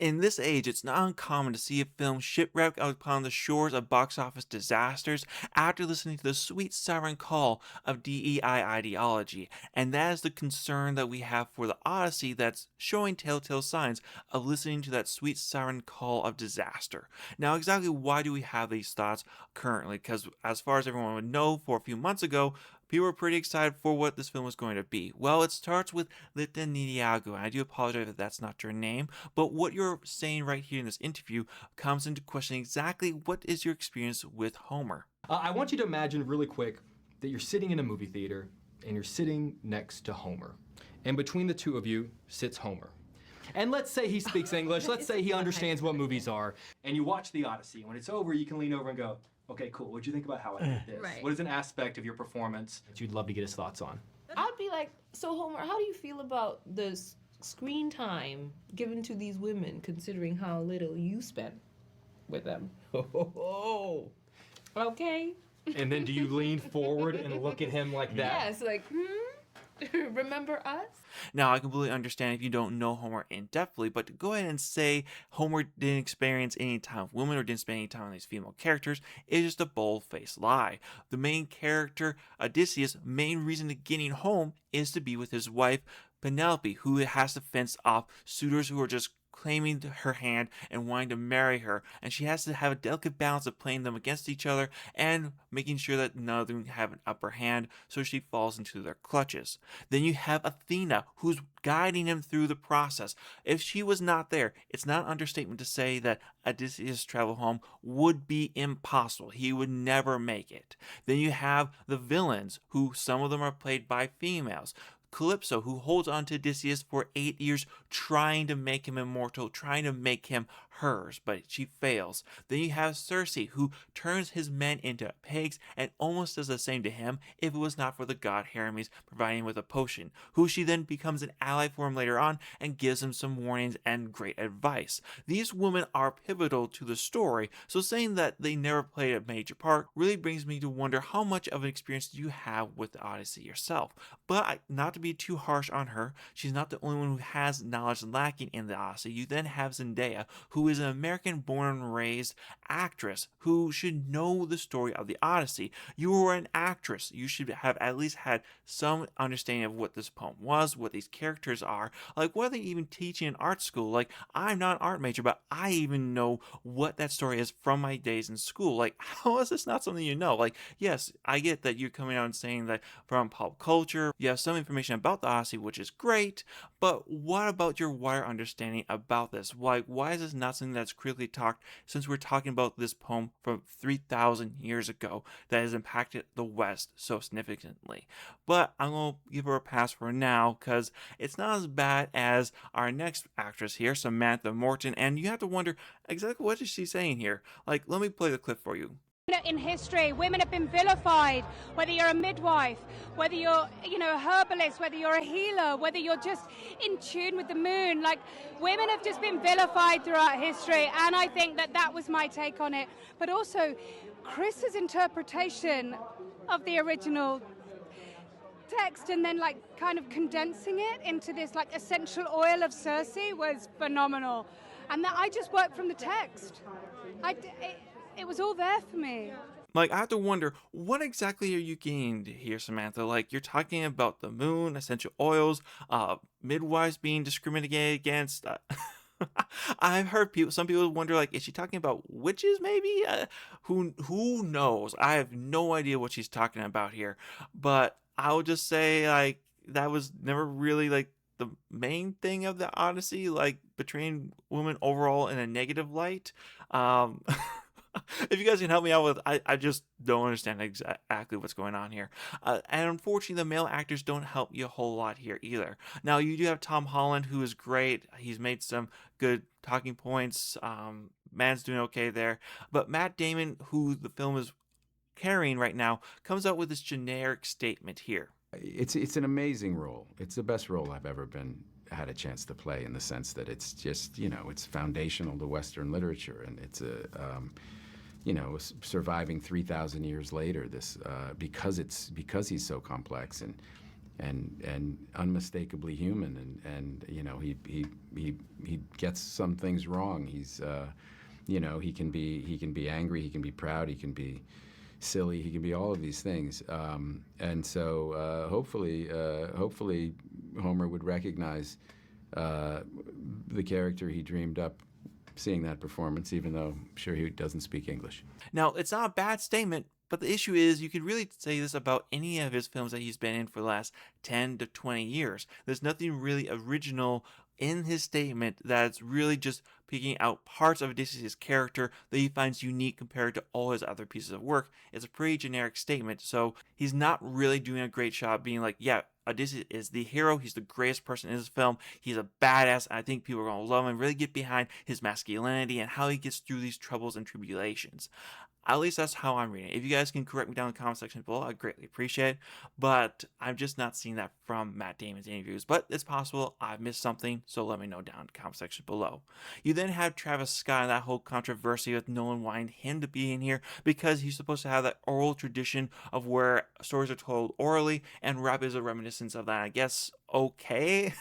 In this age, it's not uncommon to see a film shipwreck upon the shores of box office disasters after listening to the sweet siren call of DEI ideology, and that is the concern that we have for the Odyssey that's showing telltale signs of listening to that sweet siren call of disaster. Now, exactly why do we have these thoughts currently? Because as far as everyone would know, for a few months ago, people were pretty excited for what this film was going to be. Well, it starts with Lita Nyong'o, and I do apologize if that's not your name, but what you're saying right here in this interview comes into question exactly what is your experience with Homer. I want you to imagine really quick that you're sitting in a movie theater and you're sitting next to Homer. And between the two of you sits Homer. And let's say he speaks English, let's say he understands what movies are, and you watch The Odyssey. When it's over, you can lean over and go, okay, cool, what'd you think about how I did this? Right. What is an aspect of your performance that you'd love to get his thoughts on? I'd be like, so Homer, how do you feel about the screen time given to these women, considering how little you spent with them? Okay. And then do you lean forward and look at him like that? Yes, like, remember us? Now, I completely understand if you don't know Homer in depthly, but to go ahead and say Homer didn't experience any time with women or didn't spend any time with these female characters is just a bold-faced lie. The main character, Odysseus' main reason to getting home is to be with his wife, Penelope, who has to fence off suitors who are just claiming her hand and wanting to marry her, and she has to have a delicate balance of playing them against each other and making sure that none of them have an upper hand, so she falls into their clutches. Then you have Athena, who's guiding him through the process. If she was not there, it's not an understatement to say that Odysseus' travel home would be impossible. He would never make it. Then you have the villains, who some of them are played by females. Calypso, who holds on to Odysseus for 8 years, trying to make him immortal, trying to make him hers, but she fails. Then you have Circe, who turns his men into pigs and almost does the same to him if it was not for the god Hermes providing him with a potion, who she then becomes an ally for him later on and gives him some warnings and great advice. These women are pivotal to the story, so saying that they never played a major part really brings me to wonder how much of an experience do you have with the Odyssey yourself. But not to be too harsh on her, she's not the only one who has knowledge lacking in the Odyssey. You then have Zendaya, who is an American born and raised actress who should know the story of the Odyssey. You are an actress. You should have at least had some understanding of what this poem was, what these characters are. Like, what are they even teaching in art school? Like, I'm not an art major, but I even know what that story is from my days in school. Like, how is this not something you know? Like, yes, I get that you're coming out and saying that from pop culture, you have some information about the Odyssey, which is great, but what about your wider understanding about this? Why is this not something that's critically talked, since we're talking about this poem from 3,000 years ago that has impacted the West so significantly? But I'm going to give her a pass for now, because it's not as bad as our next actress here, Samantha Morton, and you have to wonder exactly what is she saying here. Like, let me play the clip for you. In history, women have been vilified, whether you're a midwife, whether you're, a herbalist, whether you're a healer, whether you're just in tune with the moon. Like, women have just been vilified throughout history, and I think that was my take on it. But also, Chris's interpretation of the original text and then kind of condensing it into this essential oil of Circe was phenomenal. And that I just worked from the text. It was all there for me. Like, I have to wonder, what exactly are you getting here, Samantha? Like, you're talking about the moon, essential oils, midwives being discriminated against. I've heard some people wonder, like, is she talking about witches, maybe? Who knows? I have no idea what she's talking about here. But I would just say, like, that was never really, like, the main thing of the Odyssey, like, portraying women overall in a negative light. If you guys can help me out with, I just don't understand exactly what's going on here. And unfortunately, the male actors don't help you a whole lot here either. Now, you do have Tom Holland, who is great. He's made some good talking points. Man's doing okay there. But Matt Damon, who the film is carrying right now, comes out with this generic statement here. It's an amazing role. It's the best role I've ever had a chance to play, in the sense that it's just, it's foundational to Western literature, and it's surviving 3,000 years later. This because he's so complex and unmistakably human, and you know, he gets some things wrong. He's you know, he can be angry, he can be proud, he can be silly, he can be all of these things. And so hopefully Homer would recognize the character he dreamed up seeing that performance, even though I'm sure he doesn't speak English. Now, it's not a bad statement, but the issue is you could really say this about any of his films that he's been in for the last 10 to 20 years. There's nothing really original in his statement that's really just picking out parts of Odysseus' character that he finds unique compared to all his other pieces of work. It's a pretty generic statement, so he's not really doing a great job being like, yeah, Odysseus is the hero. He's the greatest person in this film. He's a badass. I think people are going to love him and really get behind his masculinity and how he gets through these troubles and tribulations. At least that's how I'm reading it. If you guys can correct me down in the comment section below, I'd greatly appreciate it. But I'm just not seeing that from Matt Damon's interviews. But it's possible I've missed something, so let me know down in the comment section below. You then have Travis Scott and that whole controversy with Nolan wanting him to be in here because he's supposed to have that oral tradition of where stories are told orally, and rap is a reminiscence of that. I guess okay.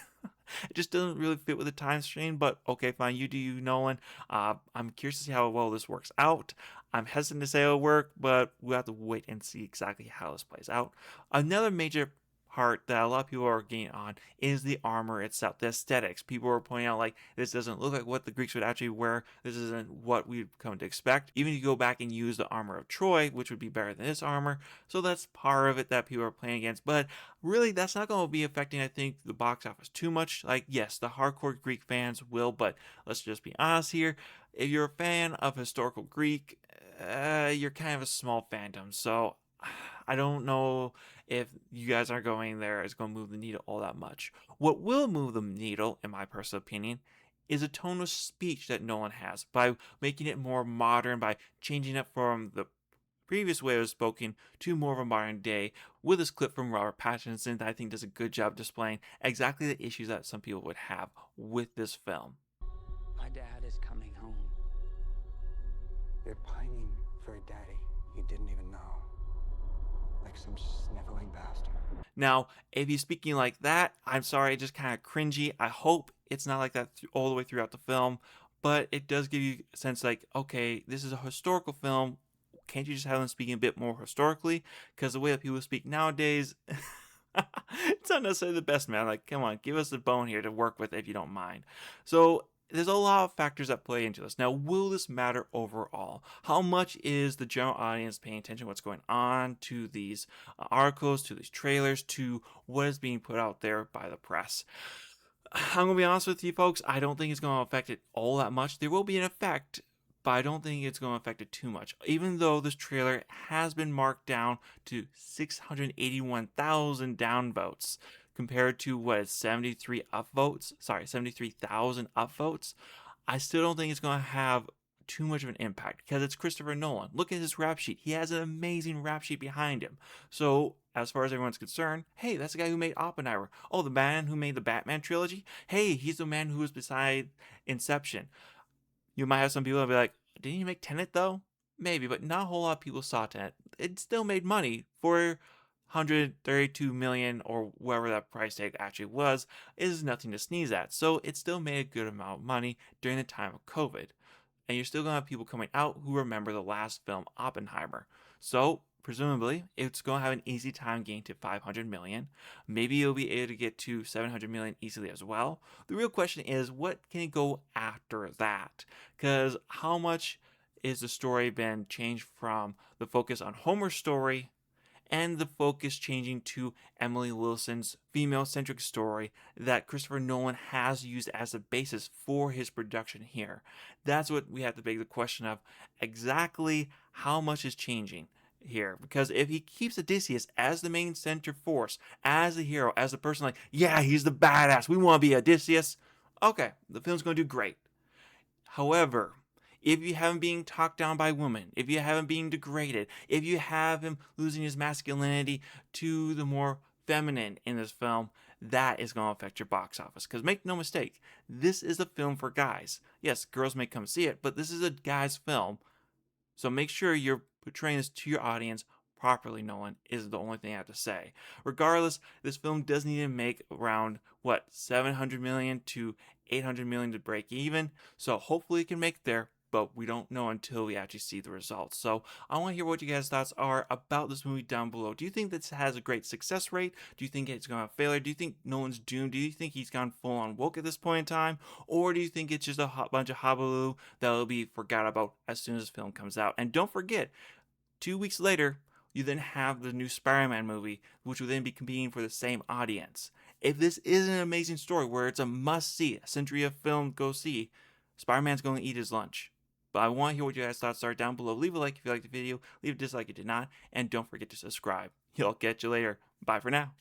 It just doesn't really fit with the time stream, but okay, fine. You do you, Nolan. I'm curious to see how well this works out. I'm hesitant to say it'll work, but we'll have to wait and see exactly how this plays out. Another major part that a lot of people are getting on is the armor itself, the aesthetics. People are pointing out like this doesn't look like what the Greeks would actually wear. This isn't what we've come to expect. Even if you go back and use the armor of Troy, which would be better than this armor. So that's part of it that people are playing against. But really, that's not going to be affecting, I think, the box office too much. Like, yes, the hardcore Greek fans will, but let's just be honest here. If you're a fan of historical Greek, you're kind of a small fandom. So I don't know if you guys are going there is going to move the needle all that much. What will move the needle, in my personal opinion, is a tone of speech that Nolan has by making it more modern, by changing it from the previous way it was spoken to more of a modern day with this clip from Robert Pattinson that I think does a good job displaying exactly the issues that some people would have with this film. My dad is coming home. You're pining for a daddy you didn't even know. Like some sniveling bastard. Now, if he's speaking like that, I'm sorry, just kind of cringy. I hope it's not like that all the way throughout the film, but it does give you a sense like, okay, this is a historical film. Can't you just have them speaking a bit more historically? Because the way that people speak nowadays, it's not necessarily the best, man. Like, come on, give us the bone here to work with if you don't mind. So there's a lot of factors that play into this. Now, will this matter overall? How much is the general audience paying attention to what's going on, to these articles, to these trailers, to what is being put out there by the press? I'm going to be honest with you folks, I don't think it's going to affect it all that much. There will be an effect, but I don't think it's going to affect it too much. Even though this trailer has been marked down to 681,000 downvotes, compared to what is 73,000 upvotes, I still don't think it's going to have too much of an impact because it's Christopher Nolan. Look at his rap sheet. He has an amazing rap sheet behind him. So as far as everyone's concerned, hey, that's the guy who made Oppenheimer. Oh, the man who made the Batman trilogy? Hey, he's the man who was beside Inception. You might have some people that'll be like, didn't he make Tenet though? Maybe, but not a whole lot of people saw Tenet. It still made money for 132 million or whatever that price tag actually was is nothing to sneeze at. So it still made a good amount of money during the time of COVID. And you're still going to have people coming out who remember the last film, Oppenheimer. So presumably it's going to have an easy time getting to 500 million. Maybe it'll be able to get to 700 million easily as well. The real question is, what can it go after that? Because how much is the story been changed from the focus on Homer's story and the focus changing to Emily Wilson's female-centric story that Christopher Nolan has used as a basis for his production here? That's what we have to beg the question of, exactly how much is changing here. Because if he keeps Odysseus as the main center force, as the hero, as the person like, yeah, he's the badass, we want to be Odysseus, okay, the film's going to do great. However, if you have him being talked down by women, if you have him being degraded, if you have him losing his masculinity to the more feminine in this film, that is going to affect your box office. Because make no mistake, this is a film for guys. Yes, girls may come see it, but this is a guy's film. So make sure you're portraying this to your audience properly, Nolan, is the only thing I have to say. Regardless, this film does need to make around, 700 million to 800 million to break even. So hopefully it can make there, but we don't know until we actually see the results. So I want to hear what you guys' thoughts are about this movie down below. Do you think this has a great success rate? Do you think it's going to have failure? Do you think Nolan's doomed? Do you think he's gone full on woke at this point in time? Or do you think it's just a bunch of hullabaloo that will be forgot about as soon as this film comes out? And don't forget, 2 weeks later, you then have the new Spider-Man movie, which will then be competing for the same audience. If this is an amazing story where it's a must-see, a century of film go see, Spider-Man's going to eat his lunch. But I want to hear what you guys' thoughts are down below. Leave a like if you liked the video, leave a dislike if you did not, and don't forget to subscribe. I'll catch you later. Bye for now.